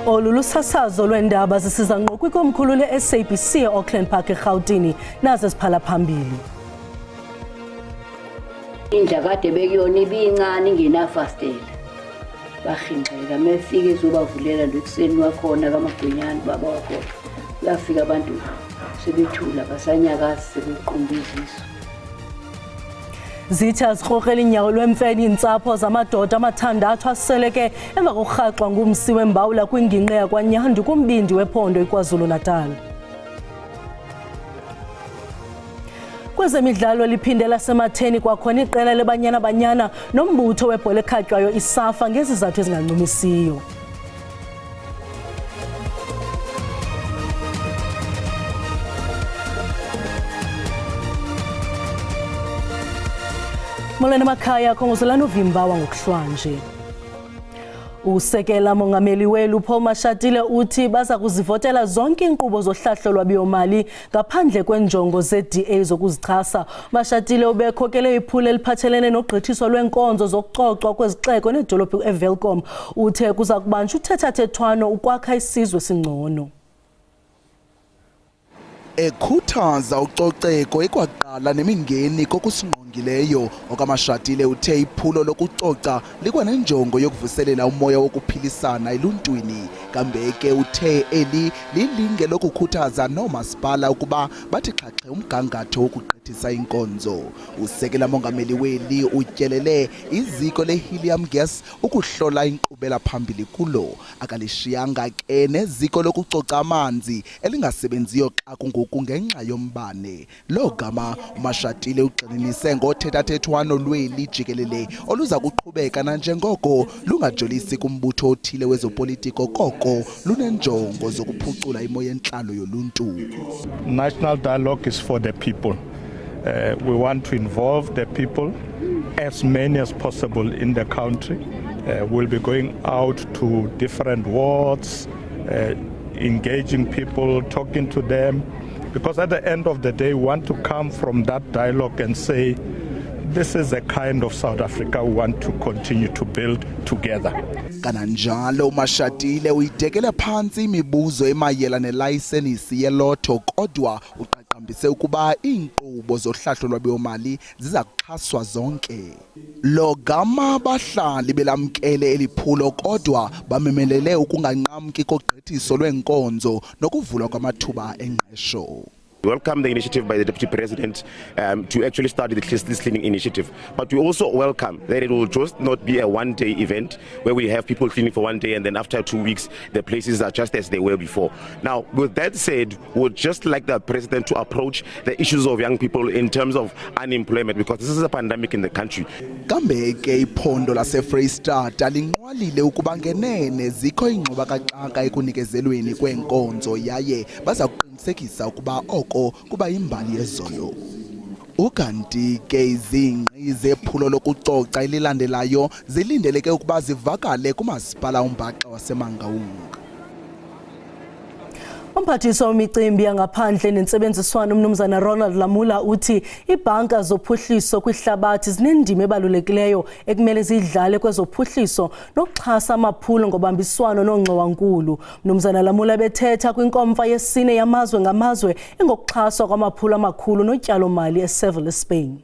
Olu lusasazo lweendaba zisiza ngqo kwikomkhulu le-SABC e-Auckland Park eRhawutini nazo siphala phambili. Indla kade bekuyona ibincane ingenafastela. Bahingxeka mefika izobavulela lo ekuseni wakhona kamagwinyane baba wakhona. Uyafika abantu sebethula basanyakazi sebequmba iziso. Zitha zikrokrela inyawo lwemfene iintsapho zamadoda amathandathu aseleke emva kokurhaxwa ngumsi wembawula kwingingqi yakwaNyandi kumbindi wephondo iKwaZulu-Natal. Kwezemidlalo liphinde lasematheni kwakhona iqela leBanyana Banyana nombutho webhola ekhatywayo iSAFA ngezizathu ezingancumisiyo. Molweni emakhaya, khongozolani uvimba wangokuhlwanje. Usekela mongameli welu Paul Mashatile uthi baza kuzivotela zonke inkqubo zohlahlo lwabiwo-mali ngaphandle kwenjongo ze-DA zokuzichasa. Mashatile ubekhokele iphulo eliphathelene nogqithiso lweenkonzo zokucocwa kwezixeko nedolophu eVelkom. Uthe kuza kubanjwa uthethathethwano ukwakha isizwe singcono. Ekhuthaza ucoceko ekwaqala nemingeni kokusingqongileyo okaMashatile uthe iphulo lokucoca likwanenjongo yokuvuselela umoya wokuphilisana eluntwini. Kambe ke uthe eli lilinge lokukhuthaza noomasipala ukuba bathi xhaxhe umgangatho wokugqithisa inkonzo. Usekela mongameli weli utyelele iziko le-helium gas ukuhlola inkqubela phambili kulo. Akalishiyanga ke neziko lokucoca amanzi elingasebenziyo xa kungoku ngenxa yombane. Lo gama uMashatile ugxininise ngothethathethwano lweli jikelele oluza kuqhubeka nanjengoko lungajolisi kumbutho othile wezopolitiko koko lunenjongo zokuphucula imo yentlalo yoluntu. National dialogue is for the people. We want to involve the people, as many as possible in the country. We'll be going out to different wards, engaging people, talking to them, because at the end of the day, we want to come from that dialogue and say, this is the kind of South Africa we want to continue to build together. Kananjalo uMashatile uyitekele phansi imibuzo emayela nelayisenisi yelotho kodwa uqaqambise ukuba iinkqubo zohlahlo lwabiwo-mali ziza kuxhaswa zonke. Lo gama bahlali belamkele eliphulo kodwa bamemelele ukunganqamki kogqithiso lweenkonzo nokuvulwa kwamathuba engqesho. We welcome the initiative by the Deputy President to actually start this cleaning initiative. But we also welcome that it will just not be a one-day event where we have people cleaning for one day and then after 2 weeks the places are just as they were before. Now, with that said, we would just like the President to approach the issues of young people in terms of unemployment because this is a pandemic in the country. Kambe ke iphondo laseFreystata linqwalile ukuba ngenene zikho ingxubakaxaka ekunikezelweni kweenkonzo yaye baza kuqinisekisa ukuba oko kuba yimbali yezolo. Ukanti ke izingqi zephulo lokucoca elilandelayo zilindeleke ukuba zivakale kumasipala uMbaxa waseMangaung. Umphathiswa wemicimbi yangaphandle nentsebenziswano uMnumzana Ronald Lamula uthi ibhanka zophuhliso kwihlabathi zinendima ebalulekileyo ekumele zidlale kwezophuhliso nokuxhasa amaphulo ngobambiswano noongxowankulu. Mnumzana Lamula bethetha kwinkomfa yesine yamazwe ngamazwe engokuxhaswa kwamaphulo amakhulu notyalo-mali eSeville eSpain.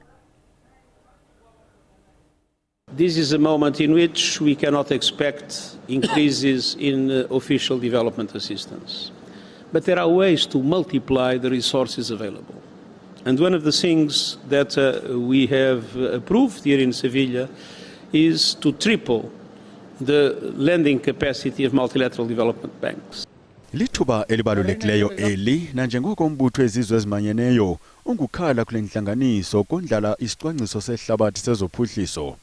This is a moment in which we cannot expect increases in official development assistance. But there are ways to multiply the resources available. And one of the things that we have approved here in Sevilla is to triple the lending capacity of multilateral development banks. Lithuba elibalulekileyo eli nanjengoko umbutho wezizwe ezimanyeneyo ungukhala kule ntlanganiso kondlala isicwangciso sehlabathi sezophuhliso.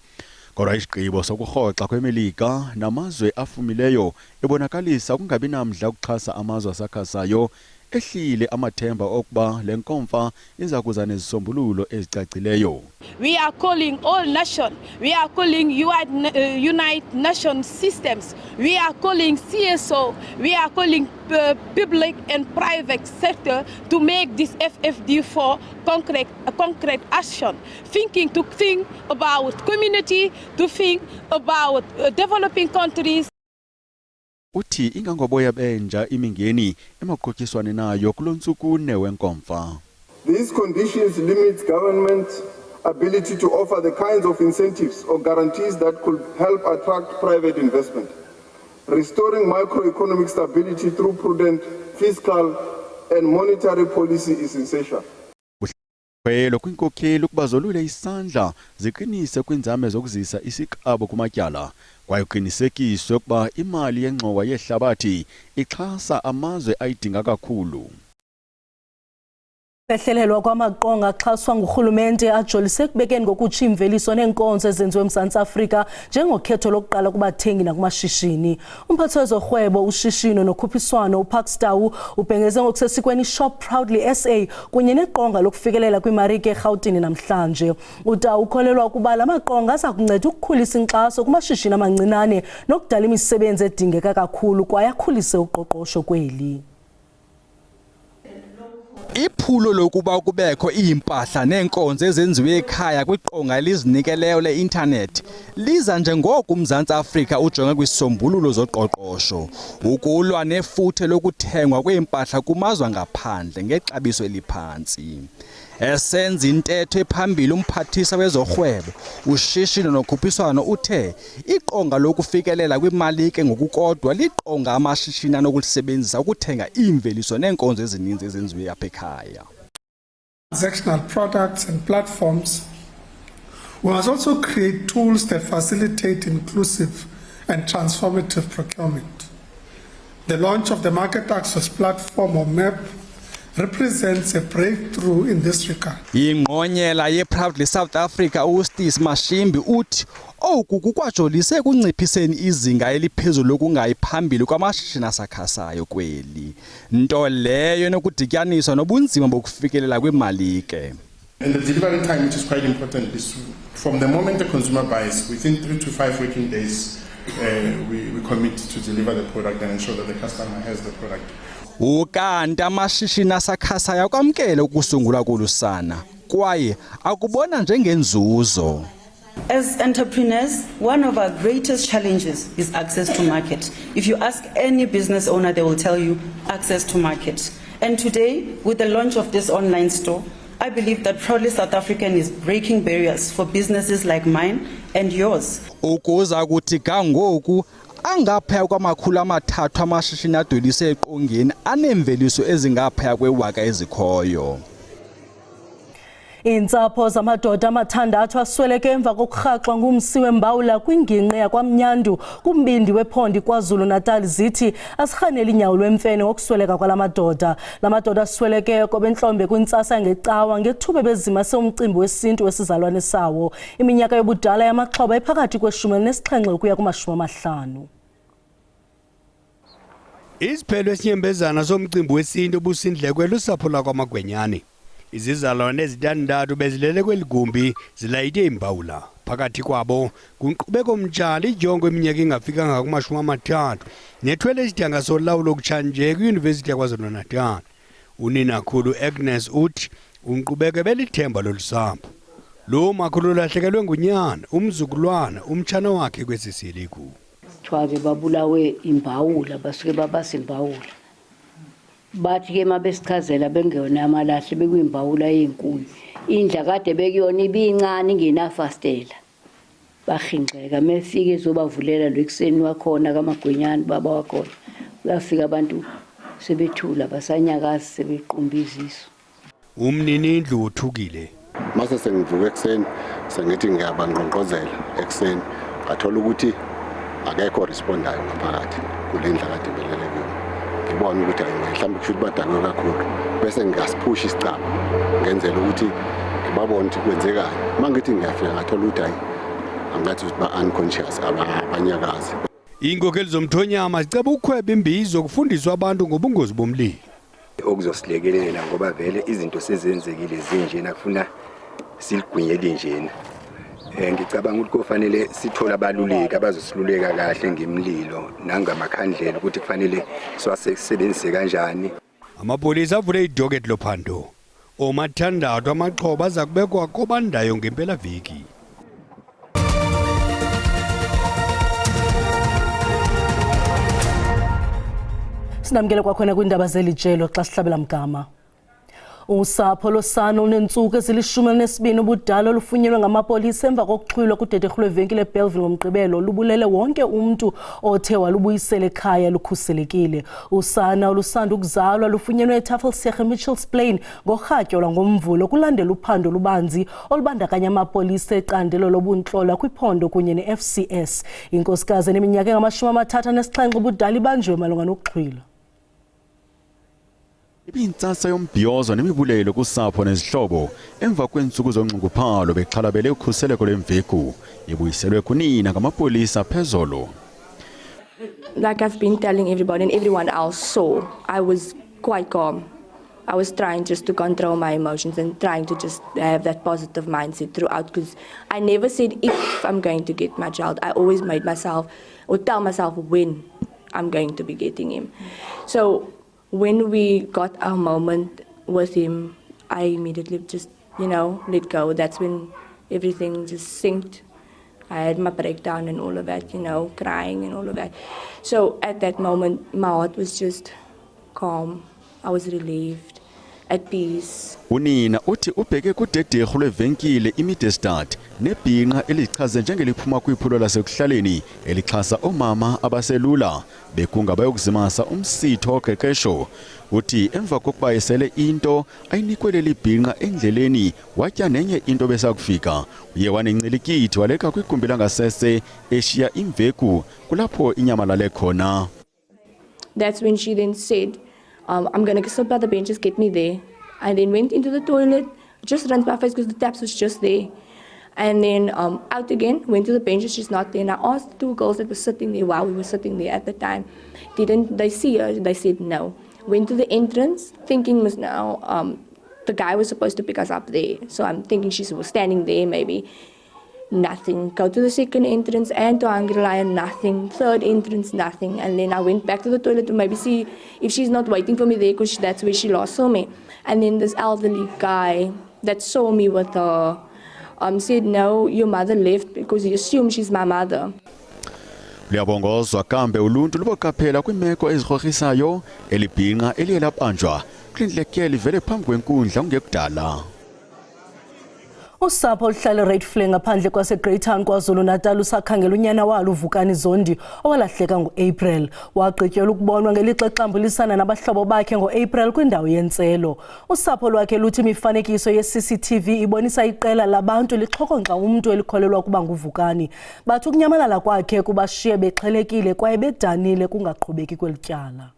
Kodwa isigqibo sokurhoxa kweMelika namazwe afumileyo ebonakalisa kungabi namdla ukuxhasa amazwe asakhasayo ehlile amathemba okuba le nkomfa iza kuza nezisombululo ezicacileyo. We are calling all nations, we are calling United Nations systems, we are calling CSO, we are calling public and private sector to make this FFD4 concrete action. To think about community, to think about developing countries. uthi ingangoboya benja imingeni emaqokiswane nayo kulontsukune wenkomfa. These conditions limit government's ability to offer the kinds of incentives or guarantees that could help attract private investment. Restoring macroeconomic stability through prudent fiscal and monetary policy is essential. Kwelo kwinkokheli ukubazolule isandla ziqinise kwinzame zokuzisa isikabo kumatyala kwaye uqinisekiswe ukuba imali yengxowa yehlabathi ixhasa amazwe ayidinga kakhulu. Behlelelwa kwamaqonga axhaswa ngurhulumente ajolise ekubekeni ngokutsha imveliso neenkonzo ezenziwe eMzantsi Afrika njengokhetho lokuqala kubathengi nakumashishini. Umphathi wezorhwebo, ushishino nokhuphiswano uPakstow ubhengeze ngokusesikweni Shop Proudly SA kunye neqonga lokufikelela kwimarike eRhawutini namhlanje. Utaw ukholelwa ukuba la maqonga aza kunceda ukukhulisa inkxaso kumashishini amancinane nokudala imisebenzi edingeka kakhulu kwaye akhulise uqoqosho kweli. Iphulo lokuba kubekho impahla neenkonzo ezenziwe ekhaya kwiqonga elizinikeleyo le-internet liza njengoko uMzantsi Afrika ujonge kwisombululo zoqoqosho ukulwa nefuthe lokuthengwa kweempahla kumazwe ngaphandle ngexabiso eliphantsi. Esenza intetho ephambili umphathisa wezorhwebo, ushishino nokhuphiswano uthe iqonga lokufikelela kwimalike ngokukodwa liqonga amashishini anokulisebenzisa ukuthenga iimveliso neenkonzo ezininzi ezenziwe apha ekhaya. Transactional products and platforms. We must also create tools that facilitate inclusive and transformative procurement. The launch of the Market Access Platform or MEP represents a breakthrough in this regard. Ingqonyela ye-Proudly South Africa uStis Mashimbi uthi oku kukwajolise ekunciphiseni izinga eliphezulu lokungayiphambili kwamashishini asakhasayo kweli, nto leyo enokudityaniswa nobunzima bokufikelela kwimalike. And the delivery time, which is quite important, is from the moment the consumer buys, within 3 to 5 working days, we commit to deliver the product and ensure that the customer has the product. Ukanti amashishini asakhasayo akwamkele ukusungulwa kolusana kwaye akubona njengenzuzo. As entrepreneurs, one of our greatest challenges is access to market. If you ask any business owner, they will tell you access to market. And today, with the launch of this online store, I believe that Proudly South African is breaking barriers for businesses like mine and yours. Ukuza kuthi kangoku angaphaya kwamakhulu amathathu amashishini adwelise eqongeni anemveliso ezingaphaya kwewaka ezikhoyo. Iintsapho zamadoda amathandathu asweleke emva kokurhaxwa ngumsi wembawula kwingingqi yakwaMnyandu kumbindi wephondo KwaZulu-Natal zithi asirhanele inyawo lwemfene ngokusweleka kwala madoda. La madoda aswelekeyo bentlombe kwintsasa ngecawa ngethuba bezimase umcimbi wesintu wesizalwane sawo. Iminyaka yobudala yamaxhoba ephakathi kwe-17 ukuya kuma-50. Isiphelo esinyembezana somcimbi wesintu obusindlekwe lusapho lakwaMagwenyane. Izizalwane ezintandathu bezilele kweligumbi zilayite imbawula. Phakathi kwabo kunqubeko omtshali ijongo eminyaka engafikanga kuma-30 nethwele isidanga solawulo lokutshanje kwiYunivesithi yaKwaZulu-Natal. Uninakhulu Agnes uthi unqubeko belithemba lolusapho. Lo makhulu ulahlekelwe ngunyana, umzukulwana, umtshana wakhe kwesisiliku. Thwabe babulawe imbawula basuke babasa imbawula. Bathi ke mabesichazela bengeyona amalahle bekuyimbawula ezinkulu. Indla kade bekuyona ibincane ingenafastela. Bahingqeka mefika ezobavulela lekuseni wakhona kaMagwenyane baba wakhona. Uyafika abantu sebethula basanyakazi sebequmba iziso. Umnini indlu uthukile. Mase sengivuka ekseni sengithi ngiyabangqonqozela ekseni ngathola ukuthi akekho respondayo ngaphakathi kule ndla kade belele kuyo. Ngibona ukuthi mhlawumbe kusho badakwe kakhulu bese ngiyasiphusha isicaba ngenzela ukuthi ngibabone ukuthi kwenzekani. Mangithi ngiyafika ngathola ukuthi hayi angathi ba unconscious abanyakazi. Inkokheli zomthonyama ziceba ukukhweba imbizo kufundiswa abantu ngobungozi bomlilo. Okuzosilekelela ngoba vele izinto sezenzekile zinjena kufuna siligwinyele njena. Ngicabanga ukuthi kufanele sithola abaluleki abazosiluleka kahle ngemlilo nangamakhandlela ukuthi kufanele siwasebenzise kanjani. Amapolisa avule idocket lophando. Omathandathu amaxhoba aza kubekwa kobandayo ngempela veki. Sinamkele kwakhona kwindaba zelijelo xa sihlabela mgama. Usapho losana olunentsuku ezili-12 ubudala olufunyenwe ngamapolisa emva kokuxhwilwa kudederhu lwevenkile eBellville ngomgqibelo lubulele wonke umntu othe walubuyisela ekhaya lukhuselekile. Usana olusanda ukuzalwa lufunyenwe eTafelsige Mitchells Plain ngorhatyo lwangomvulo kulandela uphando lubanzi olubandakanya amapolisa ecandelo lobuntlola kwiphondo kunye ne-FCS. Inkosikazi eneminyaka engama-37 ubudala ibanjwe malunga nokuxhwilwa. Ibintsasa yombhiyozo nemibulelo kusapho nezihlobo emva kwensuku zonxunguphalo bexhalabele ukhuseleko lwemveku ibuyiselwe kunina ngamapolisa phezolo. Like I've been telling everybody and everyone else saw, I was quite calm. I was trying just to control my emotions and trying to just have that positive mindset throughout, because I never said if I'm going to get my child. I always made myself or tell myself when I'm going to be getting him. So when we got our moment with him, I immediately just, let go. That's when everything just synced. I had my breakdown and all of that, crying and all of that. So at that moment, my heart was just calm. I was relieved, at peace. Unina uthi ubheke kudederhu lwevenkile iMiddestad nebhinqa elichaze njengeliphuma kwiphulo lasekuhlaleni elixhasa omama abaselula bekunga bayokuzimasa umsitho oqeqesho. Uthi emva kokuba esele into ayinikwele libhinqa endleleni watya nenye into besakufika uye wanencilikithi waleka kwigumbi langasese eshiya imveku kulapho inyamalale khona. That's when she then said, I'm going to sit by the bench, just get me there. I then went into the toilet, just rinsed my face because the taps was just there. And then out again, went to the bench, she's not there. And I asked the two girls that were sitting there while we were sitting there at the time, didn't they see her? They said no. Went to the entrance, thinking was now, the guy was supposed to pick us up there. So I'm thinking she was standing there maybe. Nothing. Go to the second entrance and to Hungry Lion, nothing. Third entrance, nothing. And then I went back to the toilet to maybe see if she's not waiting for me there, because that's where she last saw me. And then this elderly guy that saw me with her said, no, your mother left because he assumed she's my mother. Liyabongozwa kambe uluntu luboqaphela kwimeko ezikrohrisayo elibhinqa eliye labanjwa kwindlekeli vele phambi kwenkundla ungekudala. Usapho oluhlala eRedflay ngaphandle kwaseGreytown KwaZulu-Natal usakhangela unyana walo uVukani Zondi owalahleka ngo-April. Wagqityelwa ukubonwa ngelixa exambulisana nabahlobo bakhe ngo-April kwindawo yentselo. Usapho lwakhe luthi imifanekiso ye-CCTV ibonisa iqela labantu lixhokonxa umntu elikholelwa ukuba nguVukani. Bathi ukunyamalala kwakhe kubashiye bexhelekile kwaye bedanile kungaqhubeki kwelityala.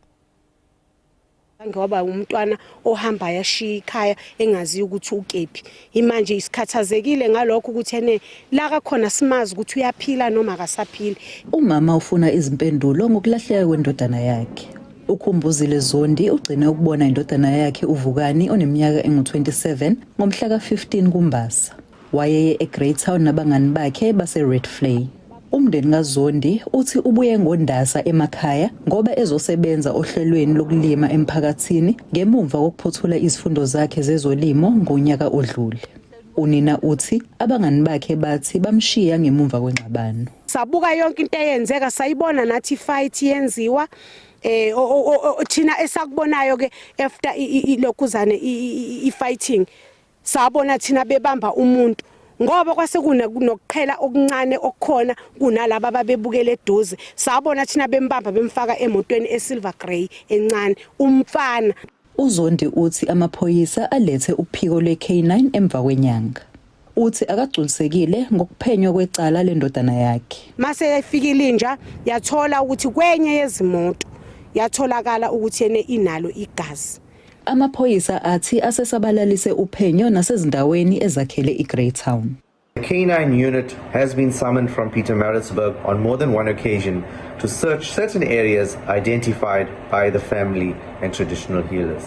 Ngoba umntwana ohamba yashiya ikhaya engazi ukuthi ukephi. Imanje isikhathazekile ngalokho ukuthi ene la kakhona simazi ukuthi uyaphila noma akasaphili. Umama ufuna izimpendulo ngokulahleka kwendodana yakhe. Ukhumbuzile Zondi ugcine ukubona indodana yakhe uVukani oneminyaka engu-27 ngomhla ka-15 kuMbasa. Wayeye eGreytown nabangani bakhe base-Redflay. Umndeni kaZondi uthi ubuye ngondasa emakhaya ngoba ezosebenza ohlelweni lokulima emphakathini ngemuva kokuphothula izifundo zakhe zezolimo ngonyaka odlule. Unina uthi abangani bakhe bathi bamshiya ngemuva kwengxabano. Sabuka yonke into eyenzeka sayibona nathi fight yenziwa thina esakubonayo ke after lokuzane i-fighting sabona thina bebamba umuntu. Ngoba kwase kunokuqhela okuncane okukhona kunalabo ababebukele eduze sabona thina bembamba bemfaka emotweni eSilver Grey encane umfana. Uzondi uthi amaphoyisa alethe uphiko lwe-K9 emva kwenyanga. Uthi akagculisekile ngokuphenywa kwecala lendodana yakhe. Mase yafikile inja yathola ukuthi kwenye yezimoto yatholakala ukuthi yene inalo igazi. Amaphoyisa athi asesabalalise uphenyo nasezindaweni ezakhele iGreytown. The K9 unit has been summoned from Pietermaritzburg on more than one occasion to search certain areas identified by the family and traditional healers.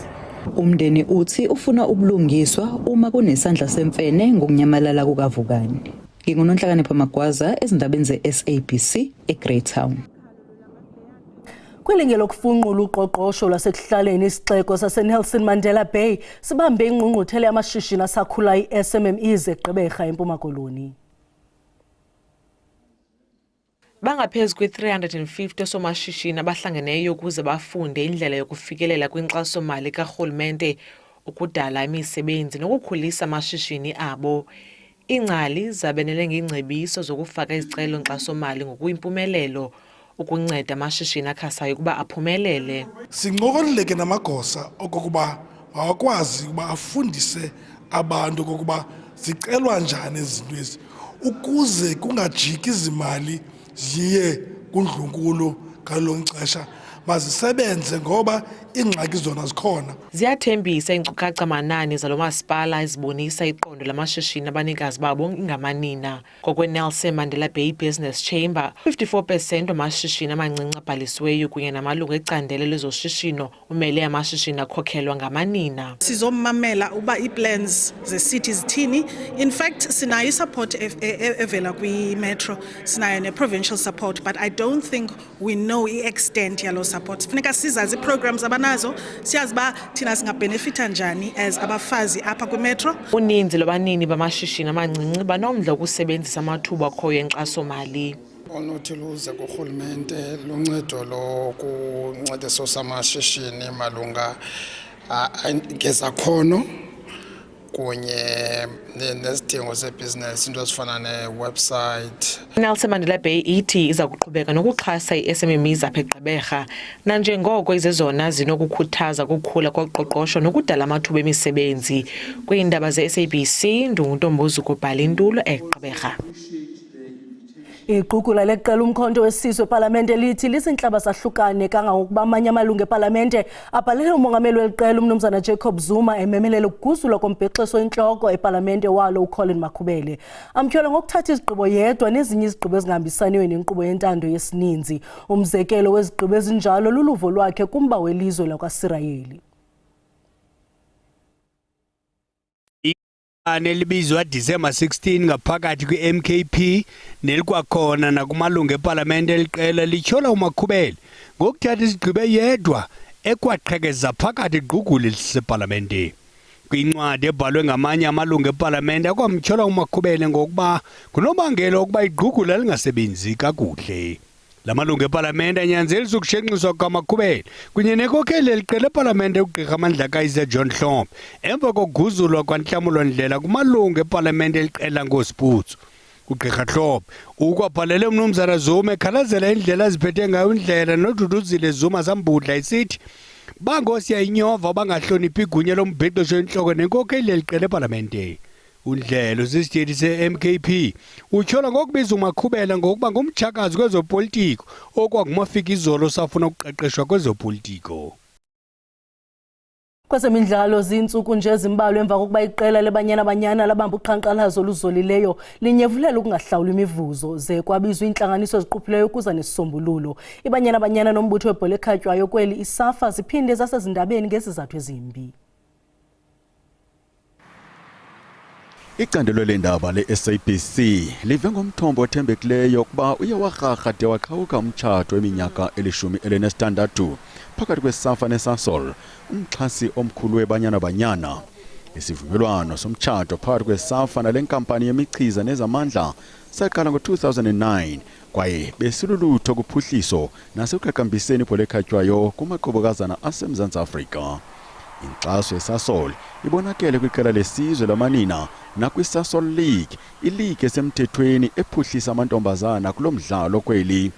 Umndeni uthi ufuna ubulungiswa uma kunesandla semfene ngokunyamalala kukaVukani. Ngingunonhlakanipho Magwaza ezindabeni ze-SABC eGreytown. Kwilinge lokufunqula uqoqosho lwasekuhlaleni isixeko saseNelson Mandela Bay sibambe ingqungquthela yamashishini asakhula i-SMMEs eGqeberha eMpuma Koloni. Bangaphezu kwe-350 osomashishini abahlangeneyo ukuze bafunde indlela yokufikelela kwinkxaso-mali karhulumente ukudala imisebenzi nokukhulisa amashishini abo. Iingcali zabenele ngeengcebiso zokufaka izicelo nkxaso-mali ngokuyimpumelelo ukunceda amashishini akhasayo ukuba aphumelele. Sincokolile ke namagosa okokuba mawakwazi ukuba afundise abantu okokuba zicelwa njani izinto ezi ukuze kungajiki izimali ziye kundlunkulu ngalo xesha, mazisebenze ngoba iingxaki zona zikhona. Ziyathembisa iinkcukacha-manani zalo masipala ezibonisa iqondo lamashishini abanikazi babo ingamanina. NgokweNelson Mandela Bay Business Chamber, 54% amashishini amancinci abhalisiweyo kunye namalungu ecandelo lezoshishino umele amashishini akhokhelwa ngamanina. Sizommamela uba ii-plans ze-city zithini. In fact, sinayo i-support evela kwi-metro, sinayo ne-provincial support, but I don't think we know i-extent yalo support. Funeka sizazi ii-programs abanazo, siyazi uba thina singabenefitha njani as abafazi apha kwi-metro. Uninzi lwabanini bamashishini amancinci banomdla wokusebenzisa amathuba akhoyo enkxaso-mali. Onothi luze kurhulumente luncedo lokuncedisa osamashishini malunga ngezakhono kunye nezidingo zebhizinesi, into ezifana ne-website. Nelson Mandela Bay ithi iza kuqhubeka nokuxhasa ii-SMMEs apha eGqeberha nanjengoko izezona zinokukhuthaza ukukhula koqoqosho nokudala amathuba emisebenzi. Kwiindaba ze-SABC, Ndungu Bhala Intulo eGqeberha. Iqukula leqela umkhonto wesizwe epalamente lithi lizintlaba zahlukane kangangokuba amanye amalungu epalamente abhalele umongameli weliqela umnumzana Jacob Zuma ememelela ukuguzulwa kombhexeso intloko epalamente walo uColin Makhubele. Amtyhola ngokuthatha izigqibo yedwa nezinye izigqibo ezingahambisaniyo nenkqubo yentando yesininzi. Umzekelo wezigqibo ezinjalo luluvo lwakhe kumba welizwe lakwaSirayeli. Nelibizwa December 16 ngaphakathi kwi-MKP nelikwakhona nakumalungu epalamente eliqela lityhola uMakhubele ngokuthatha isigqibo yedwa ekwaqhekeza phakathi igquguli lisepalamente. Kwincwadi ebhalwe ngamanye amalungu epalamente akwamtyhola uMakhubele ngokuba ngunobangela wokuba igqugula lingasebenzi kakuhle. La malungu epalamente anyanzelisa ukushenxiswa kukaMakhubele kunye nenkokeli eliqela epalamente ugqirha Mandlakayize John Hlombe emva kokuguzulwa kwantlamulo-ndlela kumalungu epalamente eliqela ngoSiputsu. Ugqirha Hlombe ukwabhalele umnumzana Zuma ekhalazela indlela aziphethe ngayo indlela noDuduzile Zuma zambudla isithi bangosiyayinyova bangahloniphi igunya lombhexesho entloko nenkokeli eliqela epalamente. Undlelo sisityethi se-MKP utyhola ngokubiza uMakhubele ngokuba ngumtshakazi kwezopolitiko okwangumafika izolo safuna ukuqeqeshwa kwezopolitiko. Kwezemidlalo zintsuku nje ezimbalwa emva kokuba iqela leBanyana Banyana labamba uqhankqalazo oluzolileyo linyevulela ukungahlawuli imivuzo ze kwabizwa iintlanganiso eziquphileyo ukuza nesisombululo. iBanyana Banyana nombutho webhola ekhatywayo kweli iSAFA ziphinde zasezindabeni ngezizathu ezimbi. Icandelo leendaba le-SABC live ngomthombo othembekileyo ukuba uye warharha de waqhawuka umtshato weminyaka eli-16 phakathi kweSAFA neSasol, umxhasi omkhulu weBanyana Banyana. Isivumelwano somtshato phakathi kweSAFA nale nkampani yemichiza nezamandla saqala ngo-2009 kwaye besilulutho kuphuhliso nasekuqaqambiseni ibhola ekhatywayo kumaqobokazana aseMzantsi Afrika. Inkxaso yeSasol ibonakele kwiqela lesizwe lamanina nakwiSasol League, iligi esemthethweni ephuhlisa amantombazana kulo mdlalo kweli.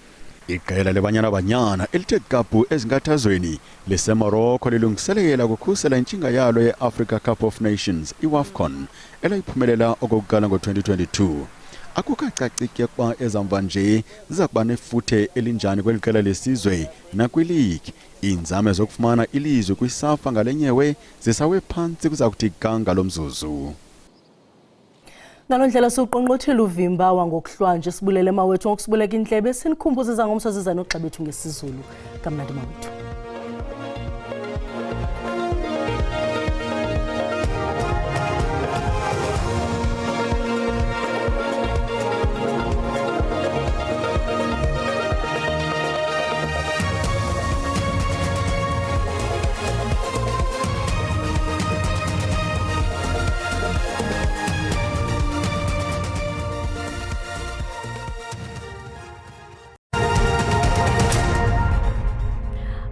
Iqela leBanyana Banyana elithe kapu ezinkathazweni leseMorocco lilungiselela ukukhusela intshinga yalo ye-Africa Cup of Nations, iWAFCON, elayiphumelela okokuqala ngo-2022. Akukacacike ukuba ezamva nje ziza kuba nefuthe elinjani kweli qela lesizwe nakwiligi. Iinzame zokufumana ilizwe kwiSAFA ngalenyewe zisawe phantsi kuza kuthi ganga lomzuzu. Ngaloo ndlela siwuqongqothile uvimba wangokuhlwanje sibulele mawethu ngokusibuleka intlebe sinikhumbuze zangomso ziza noxa bethu ngesizulu. Kamnandi mawethu.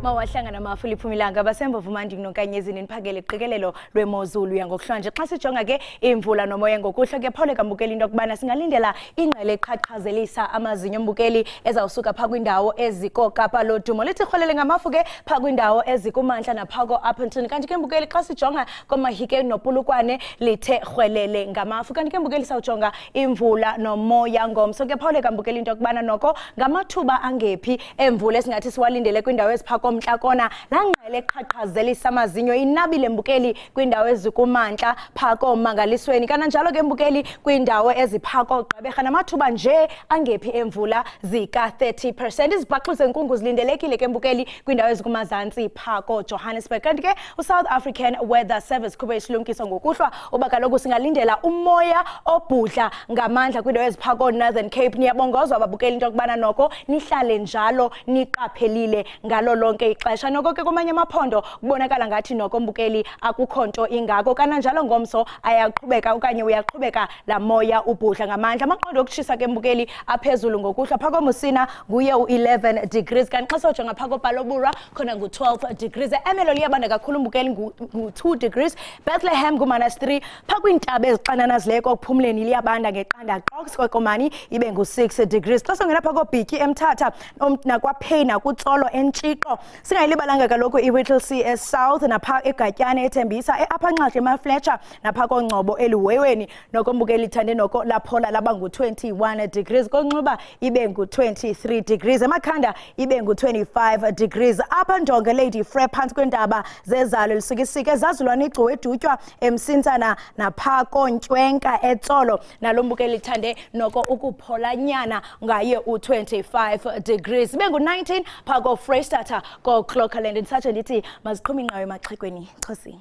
mawahlangana amaFilipi Phumilanga basemva Vumandi nonkanyezini niphakele iqikelelo lwemozulu yangokuhlanje xa sijonga ke imvula nomoya ngokuhla ke Paul Kambukeli into kubana singalindela ingqele eqhaqhazelisa amazinyo ombukeli ezawusuka pha kwindawo eziko Kapa lodumo lithi rholele ngamafu ke pha kwindawo ezikumantla naphako Appleton kanti ke mbukeli xa sijonga komahike nopulukwane lithe rhwelele ngamafu kanti ke mbukeli sawujonga imvula nomoya ngomso ke Paul Kambukeli into kubana noko ngamathuba angephi emvula esingathi siwalindele kwindawo eziphako mntla kona langqele eqhaqhazelisa amazinyo inabile mbukeli kwindawo ezikumantla phako mangalisweni kananjalo ke mbukeli kwindawo eziphako Gqeberha namathuba nje angephi emvula zika 30% izibhaqo zenkungu zilindelekile ke mbukeli kwindawo ezikumazantsi phako Johannesburg kanti ke uSouth African Weather Service kube isilumkiso ngokuhlwa uba kaloku singalindela umoya obhudla ngamandla kwindawo eziphako Northern Cape niyabongozwa ababukeli into kubana noko nihlale njalo niqaphelile ngalo lonke ixesha noko ke kumanye amaphondo kubonakala ngathi noko mbukeli akukho nto ingako kananjalo ngomso ayaqhubeka okanye uyaqhubeka la moya ubhudla ngamandla amaqondo okutshisa ke mbukeli aphezulu ngokuhlwa phako Musina nguye u11 degrees kanti xa sojonga phako Palobura khona ngu12 degrees eMelo liyabanda kakhulu mbukeli ngu2 degrees Bethlehem ngumana3 phakwintaba ezixanana zileko kuphumleni liyabanda ngeqanda Qox kwekomani ibe ngu6 degrees xa songena phako Bhiki eMthatha nakwaPhena kutsolo entshixo singayilibalanga kaloku iWhittle Sea South napha eGatyane ethembisa eApha Nxahle eMafletcher napha koNgcobo eluweweni noko mbukeli thande noko laphola laba ngu21 degrees konxuba ibe ngu23 degrees emakhanda ibe ngu25 degrees apha Ndonge Lady Frere phantsi kwentaba zezalo lisikisike zazulwana igcuwe edutywa emsintsana napha koNtwenka eTsolo nalo mbukeli thande noko ukuphola nyana ngaye u25 degrees bengu19 phako Freystata ko Clockland ndisatshe ndithi maziqhuma inqawe emaxhekweni xhosi